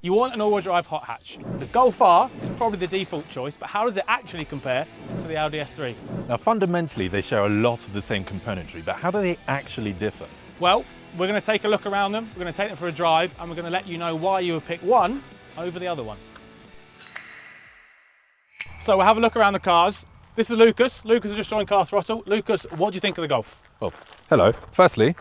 You want an all-wheel drive hot hatch. The Golf R is probably the default choice, but how does it actually compare to the Audi S3? Now, fundamentally, they share a lot of the same componentry, but how do they actually differ? Well, we're going to take a look around them, we're going to take them for a drive, and we're going to let you know why you would pick one over the other one. So we'll have a look around the cars. This is Lucas. Lucas has just joined Car Throttle. Lucas, what do you think of the Golf? Well, hello. Firstly,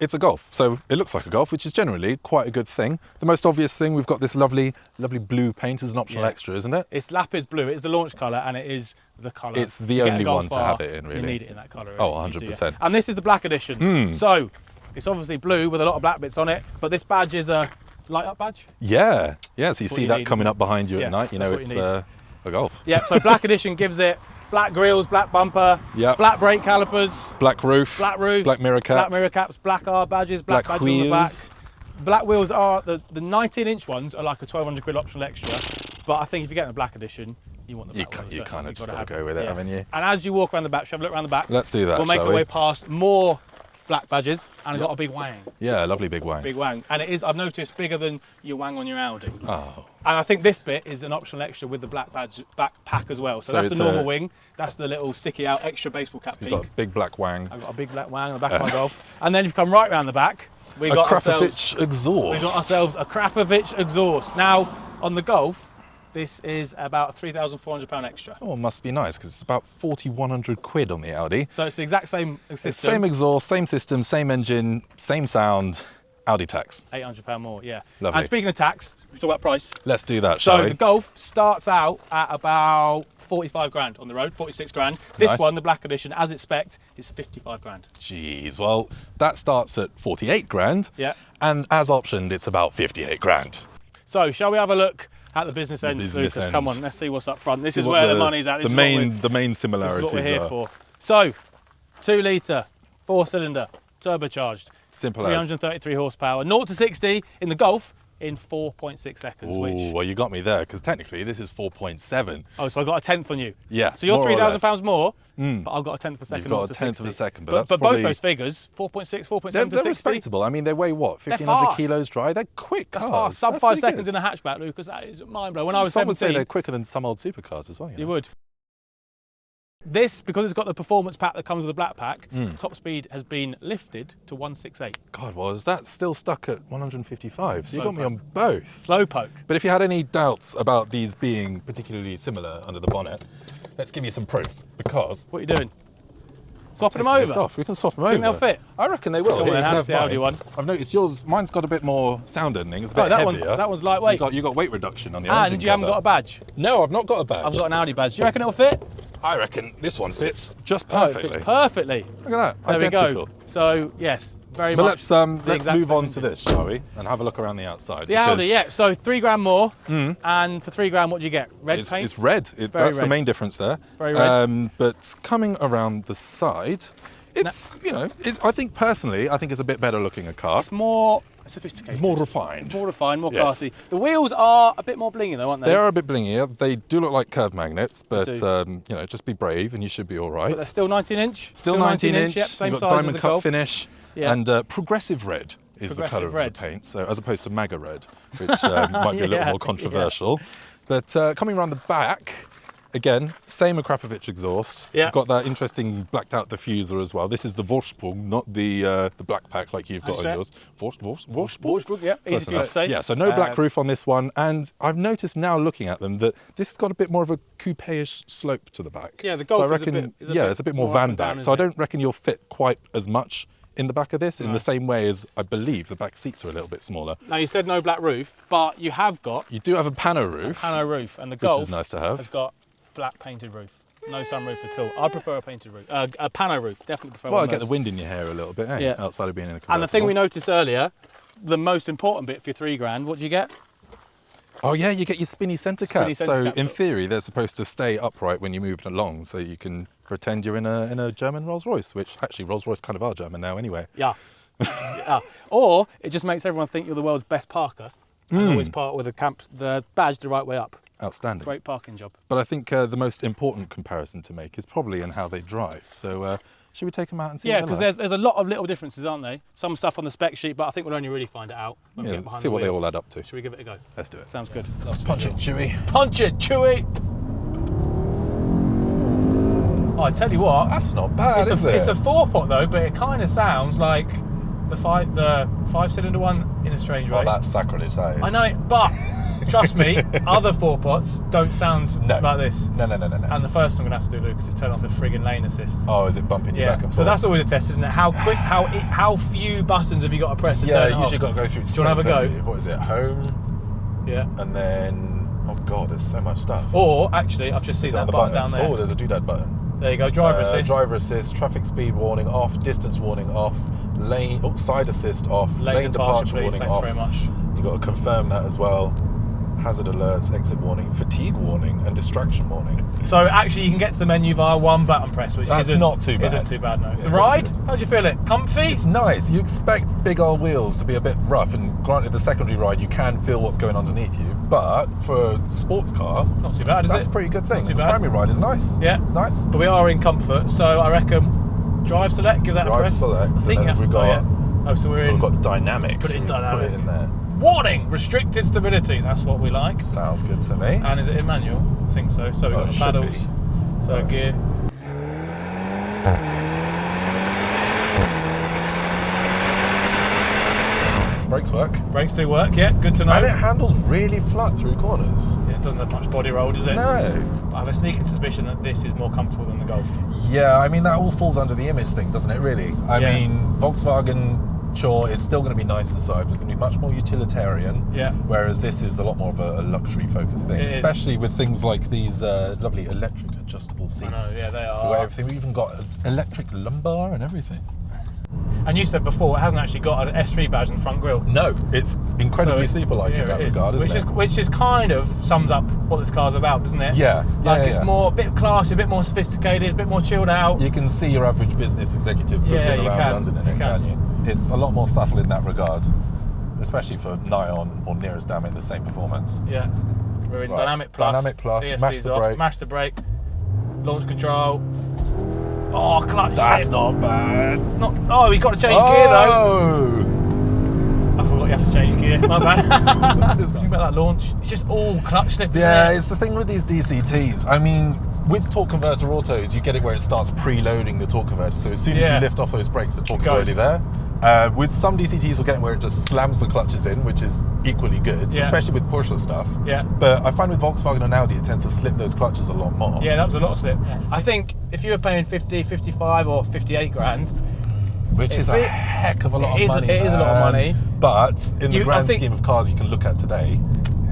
it's a Golf, so it looks like a Golf, which is generally quite a good thing. The most obvious thing, we've got this lovely blue paint as an optional extra, isn't it? It's lapis blue. It's the launch colour, and it is the colour. It's the only one to have it in, really. You need it in that colour. Really. Oh, 100%. And this is the black edition. So it's obviously blue with a lot of black bits on it, but this badge is a light up badge. Yeah, so you see that coming up behind you at night, you know it's a Golf. Yeah, so black edition gives it black grills, black bumper, black brake calipers, black roof, black mirror caps, black R badges, black badges wheels. on the back. Black wheels are, the 19-inch ones are like a 1,200 quid optional extra, but I think if you're getting the black edition, you want the black wheels. You kind of just got to go with it, haven't you? And as you walk around the back, shall we have a look around the back? Let's do that, We'll make our way past more black badges, and got a big wang. Yeah, a lovely big wang. Big wang. And it is, I've noticed, bigger than your wang on your Audi. Oh. And I think this bit is an optional extra with the black badge, back pack as well. So that's the normal wing. That's the little sticky out extra baseball cap peak. You've got a big black wang. I've got a big black wang on the back of my Golf. And then you've come right round the back. We got Krapovich exhaust. We got ourselves a Krapovich exhaust. Now, on the Golf, this is about £3,400 extra. Oh, it must be nice, because it's about 4,100 quid on the Audi. So it's the exact same system. Same exhaust, same system, same engine, same sound, Audi tax. £800 more, yeah. Lovely. And speaking of tax, we talk about price. Let's do that, shall we? So the Golf starts out at about 45 grand on the road, 46 grand. This one, the black edition, as it's spec'd, is 55 grand. Jeez, well, that starts at 48 grand. Yeah. And as optioned, it's about 58 grand. So, shall we have a look at the business end, Lucas? Come on, let's see what's up front. This is where the money's at. The main similarities. This is what we're here for. So, 2 litre, 4-cylinder, turbocharged. Simple 333 horsepower. 0 to 60 in the Golf in 4.6 seconds. Ooh, well, you got me there, because technically this is 4.7. Oh, so I got a tenth on you. Yeah. So you're £3,000 more, but I've got a tenth of a second. You've got a tenth of a second, but probably... both those figures, 4.6, 4.7 to 60. They're respectable. I mean, they weigh what, 1,500 kilos dry? They're quick cars. That's fast. Sub 5 seconds in a hatchback, Lucas. That is mind blowing. When I was 17, would say they're quicker than some old supercars as well. You would. This, because it's got the performance pack that comes with the black pack, top speed has been lifted to 168. God, well, is that still stuck at 155? So you got me on both. Slow poke. But if you had any doubts about these being particularly similar under the bonnet, let's give you some proof, because... What are you doing? Swapping them over? We can swap them over. Do you think they'll fit? I reckon they will. Here, that's the Audi one. I've noticed mine's got a bit more sound ending. It's a bit heavier. That one's lightweight. You got weight reduction on the engine. And you haven't got a badge? No, I've not got a badge. I've got an Audi badge. Do you reckon it'll fit? I reckon this one fits just perfectly. It fits perfectly. Look at that, there identical. We go. So, yes, very but much. Let's move on to this, shall we? And have a look around the outside. The Audi, yeah. So 3 grand more, and for 3 grand, what do you get? Red paint? It's red. That's the main difference there. Very red. But coming around the side, it's, I think personally, it's a bit better looking a car. It's more sophisticated. It's more refined. It's more refined, more classy. The wheels are a bit more blingy though, aren't they? They are a bit blingier. They do look like curb magnets, but just be brave and you should be all right. But they're still 19-inch? Still 19-inch. Yep, same You've got size diamond as the cut Golf. finish, and progressive red is the colour of the paint, so as opposed to MAGA red, which might be a little more controversial. But coming around the back, again, same Krapovich exhaust. Yeah. You've got that interesting blacked out diffuser as well. This is the Vorsprung, not the black pack like you've got on yours. Vorsprung, yeah, easy for you to say. Yeah, so no black roof on this one. And I've noticed now looking at them that this has got a bit more of a coupe-ish slope to the back. Yeah, the Golf is it's a bit more van back. So I don't reckon you'll fit quite as much in the back of this, in the same way as I believe the back seats are a little bit smaller. Now you said no black roof, but you have got... You do have a pano roof. And the Golf which is nice to have. Has got black painted roof. No sunroof at all. I prefer a painted roof. A pano roof, definitely prefer one. Well, I get the wind in your hair a little bit, outside of being in a convertible. And the thing we noticed earlier, the most important bit for your 3 grand, what do you get? Oh yeah, you get your spinny centre caps. So in theory, they're supposed to stay upright when you move along, so you can pretend you're in a German Rolls Royce, which actually Rolls Royce kind of are German now anyway. Yeah. Or it just makes everyone think you're the world's best parker and always park with the badge the right way up. Outstanding. Great parking job. But I think the most important comparison to make is probably in how they drive. So Should we take them out and see? Yeah, what because there's a lot of little differences, aren't there? Some stuff on the spec sheet, but I think we'll only really find it out when we get behind see the what wheel. they all add up to. Should we give it a go? Let's do it. Sounds good. Punch it, Chewy. Punch it, Chewy! Oh, I tell you what. That's not bad, is it? It's a 4-pot though, but it kind of sounds like the 5-cylinder one in a strange way. Well, that's sacrilege, that is. I know it, but trust me, other 4-pots don't sound like this. No. And the first thing I'm going to have to do, Lucas, is turn off the friggin' lane assist. Oh, is it bumping you back and forth? So that's always a test, isn't it? How quick, how few buttons have you got to press to turn it off? Yeah, usually got to go through it. Do you want to have a go? What is it? Home. Yeah. And then, oh God, there's so much stuff. Or, actually, I've just seen that button down there. Oh, there's a doodad button. There you go, driver assist. Driver assist, traffic speed warning off, distance warning off, side assist off, lane departure warning Thanks off. very much. You've got to confirm that as well. Hazard alerts, exit warning, fatigue warning, and distraction warning. So actually, you can get to the menu via one button press, which That's not too bad. Isn't too bad, no. It's The ride? really good. How do you feel it? Comfy? It's nice. You expect big old wheels to be a bit rough, and granted, the secondary ride you can feel what's going underneath you. But for a sports car, Not too bad, is it? that's a pretty good thing. Not too The bad. primary ride is nice. Yeah. It's nice. But we are in comfort, so I reckon drive select, give that a Drive press. select, I think and then you have we've to. got- Oh, so we're in. We've got dynamic. Put it in so dynamic. Put it in there. Warning! Restricted stability. That's what we like. Sounds good to me. And is it in manual? I think so. So we've got it the should paddles, third gear. Brakes work. Brakes do work, yeah, good to know. And it handles really flat through corners. Yeah, it doesn't have much body roll, does it? No. But I have a sneaking suspicion that this is more comfortable than the Golf. Yeah, I mean, that all falls under the image thing, doesn't it, really? I Yeah. mean, Volkswagen, sure, it's still going to be nice inside, but it's going to be much more utilitarian. Yeah. Whereas this is a lot more of a luxury-focused thing, It is. especially with things like these lovely electric adjustable seats. I know, yeah, they We've are. got everything. We've even got an electric lumbar and everything. And you said before, it hasn't actually got an S3 badge in the front grille. No, it's incredibly So sleeper-like in that regard, isn't it? Which is kind of sums up what this car's about, doesn't it? Yeah, It's more, a bit classy, a bit more sophisticated, a bit more chilled out. You can see your average business executive pooping around London in it, can't you? It's a lot more subtle in that regard, especially for nigh on or nearest damn it the same performance. Yeah. We're in Right. Dynamic Plus. Dynamic Plus, DSC's mash the off, brake. Mash the brake. Launch control. Oh, clutch That's slip. not bad. Oh, we've got to change gear though. Oh! I forgot you have to change gear. My bad. Think about that launch. It's just all clutch slip, isn't Yeah, it? it's the thing with these DCTs. I mean, with torque converter autos, you get it where it starts preloading the torque converter. So as soon as you lift off those brakes, the torque is already there. With some DCTs, you'll get where it just slams the clutches in, which is equally good, especially with Porsche stuff. Yeah. But I find with Volkswagen and Audi, it tends to slip those clutches a lot more. Yeah, that was a lot of slip. I think if you were paying 50, 55 or 58 grand, which is a heck of a lot of money. It is a lot of money. But in the grand scheme of cars you can look at today,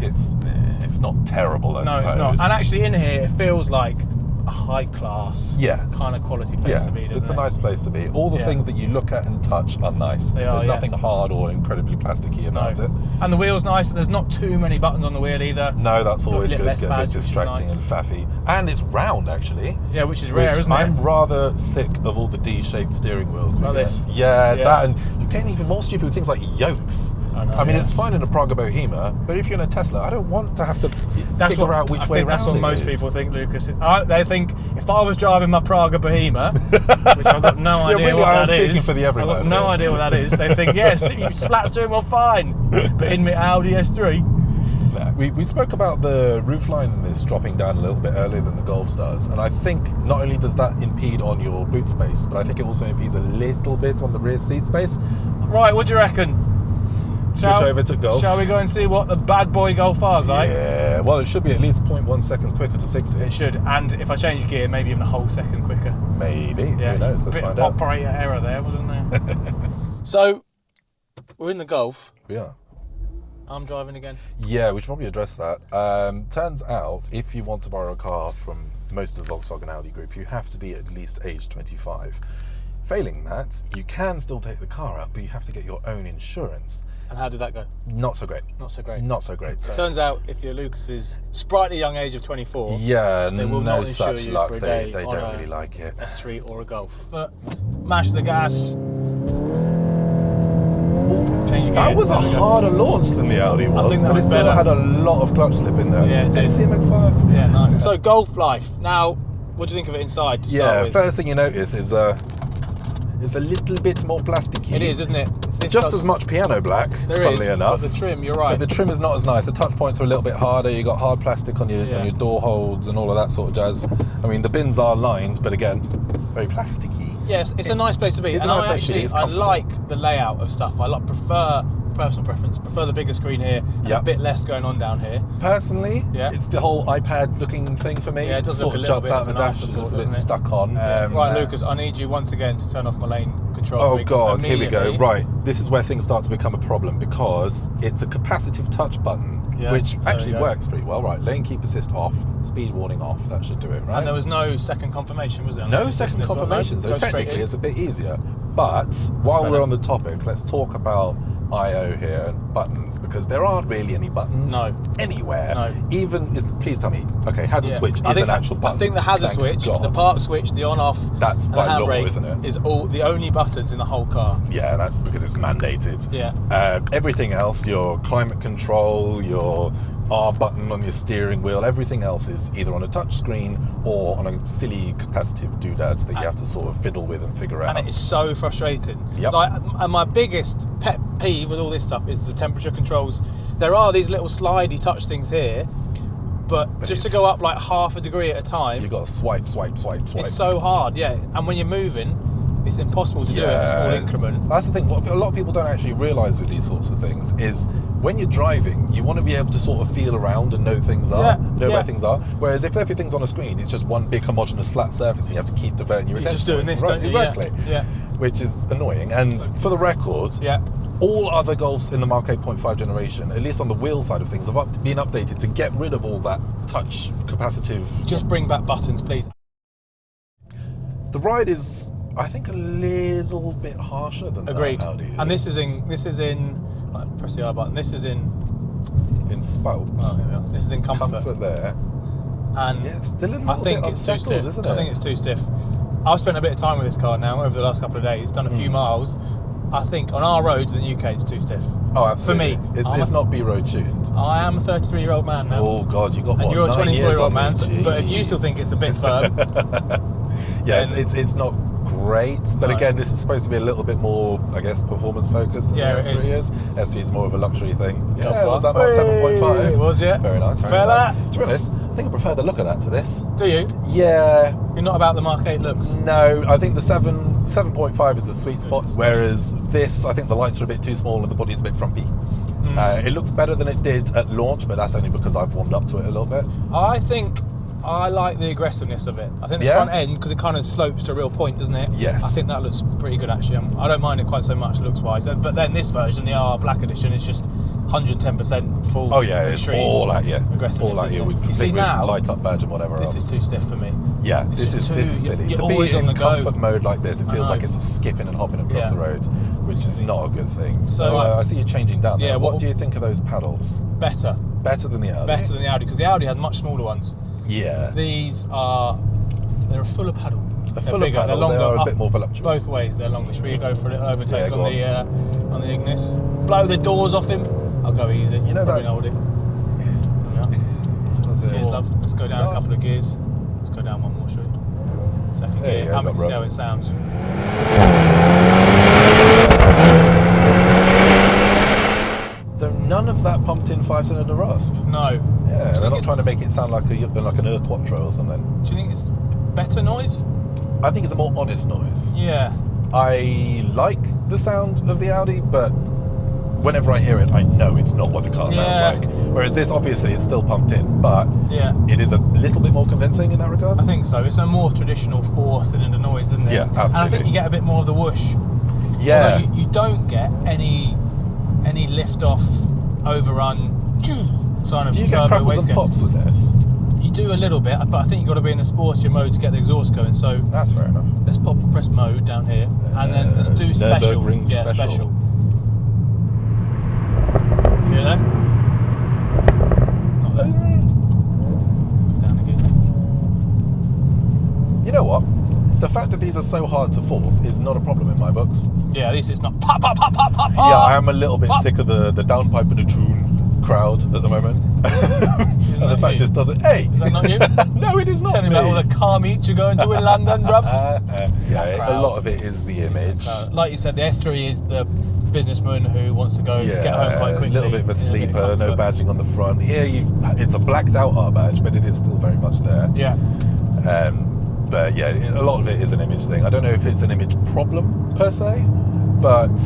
it's not terrible, I suppose. No, it's not. And actually in here, it feels like a high class kind of quality place to be, doesn't it's a it? nice place to be. All the things that you look at and touch are nice. There's nothing hard or incredibly plasticky about it. And the wheel's nice, and there's not too many buttons on the wheel either. No, that's always good. Get a bit badge, distracting and faffy. And it's round, actually. Yeah, which is rare, isn't it? I'm rather sick of all the D-shaped steering wheels. Like this? Yeah, that, and you're getting even more stupid with things like yokes. I mean, it's fine in a Praga Bohema, but if you're in a Tesla, I don't want to have to figure out which way around That's what it most is. people think, Lucas. They think if I was driving my Praga Bohema, which I've got no idea what that is. Speaking for the everyman. I've got no idea what that is. They think, yes, you flat steering wheel fine, but in my Audi S3. We spoke about the roofline in this dropping down a little bit earlier than the Golf does, and I think not only does that impede on your boot space, but I think it also impedes a little bit on the rear seat space. Right, what do you reckon? Switch over to Golf. Shall we go and see what the bad boy Golf R's like? Yeah, well, it should be at least 0.1 seconds quicker to 60. It should, and if I change gear, maybe even a whole second quicker. Maybe, who knows, let's find out. Operator error there, wasn't there? So, we're in the Golf. We are. I'm driving again. Yeah, we should probably address that. Turns out, if you want to borrow a car from most of the Volkswagen Audi group, you have to be at least age 25. Failing that, you can still take the car out, but you have to get your own insurance. And how did that go? Not so great. Not so great. Not so great. So. Turns out, if you're Lucas's sprightly young age of 24, yeah, they will no not insure such you luck. for a They day don't on really like it. S3 or a Golf. But mash the gas. Change gear. That was a harder launch than the Audi was, I think that but was it still better. had a lot of clutch slip in there. Yeah, it did. CMX-5. Yeah, nice. So Golf life. Now, what do you think of it inside? To start with? First thing you notice is It's a little bit more plasticky. It is, isn't it? Just as much piano black, funnily enough. But the trim, you're right. But the trim is not as nice. The touch points are a little bit harder. You got hard plastic on your door holds and all of that sort of jazz. I mean, the bins are lined, but again, very plasticky. Yes, it's a nice place to be. It's and a nice place to be. It's I comfortable. like the layout of stuff. I prefer personal preference. Prefer the bigger screen here and a bit less going on down here. Personally, it's the whole iPad looking thing for me. Yeah, it does sort look of a little juts bit out of the an dash and looks a bit stuck on. Right, Lucas, I need you once again to turn off my lane control. Oh God, here we go. Right, this is where things start to become a problem because it's a capacitive touch button, which actually works pretty well. Right, lane keep assist off, speed warning off. That should do it, right? And there was no second confirmation, was there? No second confirmation, so technically it's a bit easier. But while we're on the topic, let's talk about I/O here and buttons, because there aren't really any buttons anywhere. No. Please tell me. Okay, hazard switch is an actual button. I think the hazard switch, the park switch, the on/off, that's and by the law, handbrake isn't it? Is all the only buttons in the whole car. Yeah, that's because it's mandated. Yeah. Everything else, your climate control, your R button on your steering wheel, everything else is either on a touch screen or on a silly capacitive doodads that you have to sort of fiddle with and figure out. And it is so frustrating. Yep. And my biggest pet peeve with all this stuff is the temperature controls. There are these little slidey touch things here, but just to go up like half a degree at a time, you've got to swipe. It's so hard, and when you're moving, it's impossible to do it in a small increment. That's the thing. What a lot of people don't actually realise with these sorts of things is when you're driving, you want to be able to sort of feel around and know where things are. Whereas if everything's on a screen, it's just one big homogeneous flat surface, and you have to keep diverting your attention. Just doing this, don't you? Exactly. Yeah. Which is annoying. And for the record, all other Golfs in the Mark 8.5 generation, at least on the wheel side of things, have been updated to get rid of all that touch capacitive. Just bring back buttons, please. The ride is, I think, a little bit harsher than Agreed. that Audi is. And this is in press the R button. This is in spout. Oh, here we are. This is in comfort. Comfort there. And still a little I think bit it's too unsettled, stiff. isn't it? I think it's too stiff. I've spent a bit of time with this car now over the last couple of days. Done a few miles. I think on our roads in the UK it's too stiff. Oh, absolutely. For me, it's not B-road tuned. I am a 33-year-old man now. Oh God, you got and what? You're a 24-year-old man. Me, but if you still think it's a bit firm, it's not great. But again, this is supposed to be a little bit more, I guess, performance focused than the S3 is. S3 is more of a luxury thing. Yeah, was that Mark 7.5? It was, yeah. Very nice. Fella. Nice. To be honest, I think I prefer the look of that to this. Do you? Yeah. You're not about the Mark 8 looks? No, I think the 7.5 is the sweet spot, whereas this, I think the lights are a bit too small and the body's a bit frumpy. It looks better than it did at launch, but that's only because I've warmed up to it a little bit. I think I like the aggressiveness of it. I think the front end, because it kind of slopes to a real point, doesn't it? Yes. I think that looks pretty good, actually. I don't mind it quite so much looks-wise. But then this version, the R Black Edition, is just 110% full. Oh yeah, it's all at you. Aggressiveness, all at you with light up badge and whatever else. This is too stiff for me. Yeah, this is silly. You're to always be on the in comfort mode like this, it feels like it's skipping and hopping across the road, which is not a good thing. So I see you changing down there. What do you think of those pedals? Better. Better than the Audi? Better than the Audi, because the Audi had much smaller ones. Yeah. They're a fuller pedal. They're bigger, they're longer, they're a bit more voluptuous. Both ways, they're longer. Should we go for a little overtake on the Ignis? Blow the doors off him. I'll go easy. You know that. Hold it. Cheers, love. Let's go down a couple of gears. Let's go down one more, shall we? Second gear. And we can see how it sounds. So none of that pumped in 5-cylinder rasp. No. Yeah, they're not trying to make it sound like an Quattro or something. Do you think it's better noise? I think it's a more honest noise. Yeah. I like the sound of the Audi, but whenever I hear it, I know it's not what the car sounds like. Whereas this, obviously, it's still pumped in, but it is a little bit more convincing in that regard. I think so. It's a more traditional 4-cylinder noise, isn't it? Yeah, absolutely. And I think you get a bit more of the whoosh. Yeah. Although you don't get any lift-off, overrun sign of turbo wastegate. Do you get crackles and pops with this? You do a little bit, but I think you've got to be in the sportier mode to get the exhaust going. So that's fair enough. Let's press mode down here, and then let's do special. Special. You hear that? Not there. Down again. You know what? The fact that these are so hard to force is not a problem in my books. Yeah, at least it's not pop, pop, pop, pop, pop. Yeah, I am a little bit sick of the downpipe and the tune crowd at the moment. And the fact, you? this doesn't. Hey, Is that not you? No, it is not. Tell me about all the car meets you're going to in London, bruv. Yeah, a lot of it is the image. Like you said, the S3 is the businessman who wants to go get home quite quickly. A little bit of a sleeper, no badging on the front. Here, it's a blacked out R badge, but it is still very much there. Yeah. But yeah, a lot of it is an image thing. I don't know if it's an image problem per se, but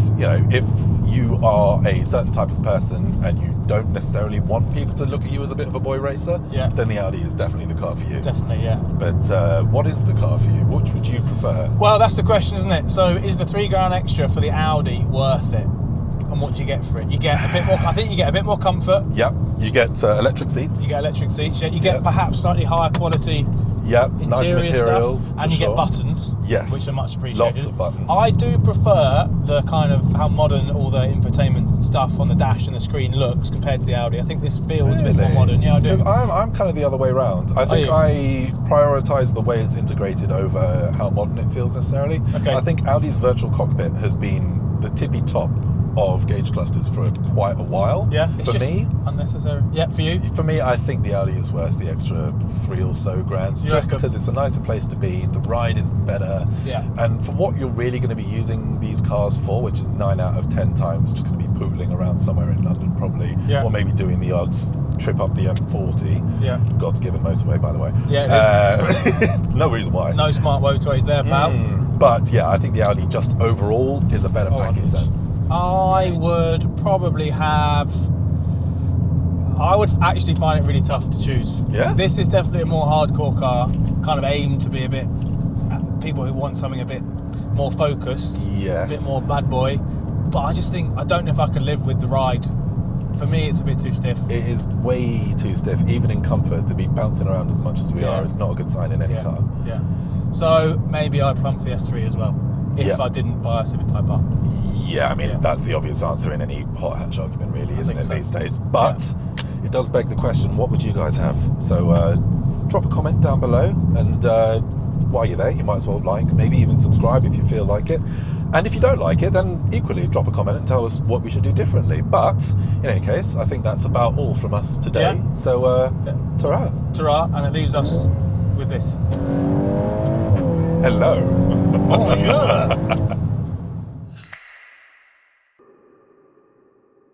if you are a certain type of person and you don't necessarily want people to look at you as a bit of a boy racer, then the Audi is definitely the car for you. Definitely, yeah. But what is the car for you? Which would you prefer? Well, that's the question, isn't it? So is the £3,000 extra for the Audi worth it? And what do you get for it? You get a bit more. I think you get a bit more comfort. Yep. You get electric seats. You get electric seats. Yeah. You get perhaps slightly higher quality. Yep. Nice materials. Stuff, and you get buttons. Yes. Which are much appreciated. Lots of buttons. I do prefer the kind of how modern all the infotainment stuff on the dash and the screen looks compared to the Audi. I think this feels a bit more modern. Yeah, I do. Because I'm kind of the other way around. I think I prioritise the way it's integrated over how modern it feels necessarily. Okay. I think Audi's virtual cockpit has been the tippy top of gauge clusters for quite a while. Yeah, for me, unnecessary. Yeah, for you. For me, I think the Audi is worth the extra $3 or so grand, just because it's a nicer place to be. The ride is better. Yeah. And for what you're really going to be using these cars for, which is 9 out of 10 times, just going to be pooling around somewhere in London probably, or maybe doing the odds trip up the M40. Yeah. God's given motorway, by the way. Yeah, it is. No reason why. No smart motorways there, pal. But yeah, I think the Audi just overall is a better package then. I would probably have. I would actually find it really tough to choose. Yeah. This is definitely a more hardcore car, kind of aimed to be a bit people who want something a bit more focused, yes, a bit more bad boy. But I just think I don't know if I can live with the ride. For me, it's a bit too stiff. It is way too stiff, even in comfort. To be bouncing around as much as we are, it's not a good sign in any car. Yeah. So maybe I'd plump for the S3 as well, if I didn't buy a Civic Type R. Yeah, I mean, that's the obvious answer in any hot hatch argument, really, isn't it, these days? But it does beg the question, what would you guys have? So drop a comment down below, and while you're there, you might as well maybe even subscribe if you feel like it. And if you don't like it, then equally drop a comment and tell us what we should do differently. But in any case, I think that's about all from us today. Yeah. So, ta-ra. Ta-ra, and it leaves us with this. Hello. Bonjour.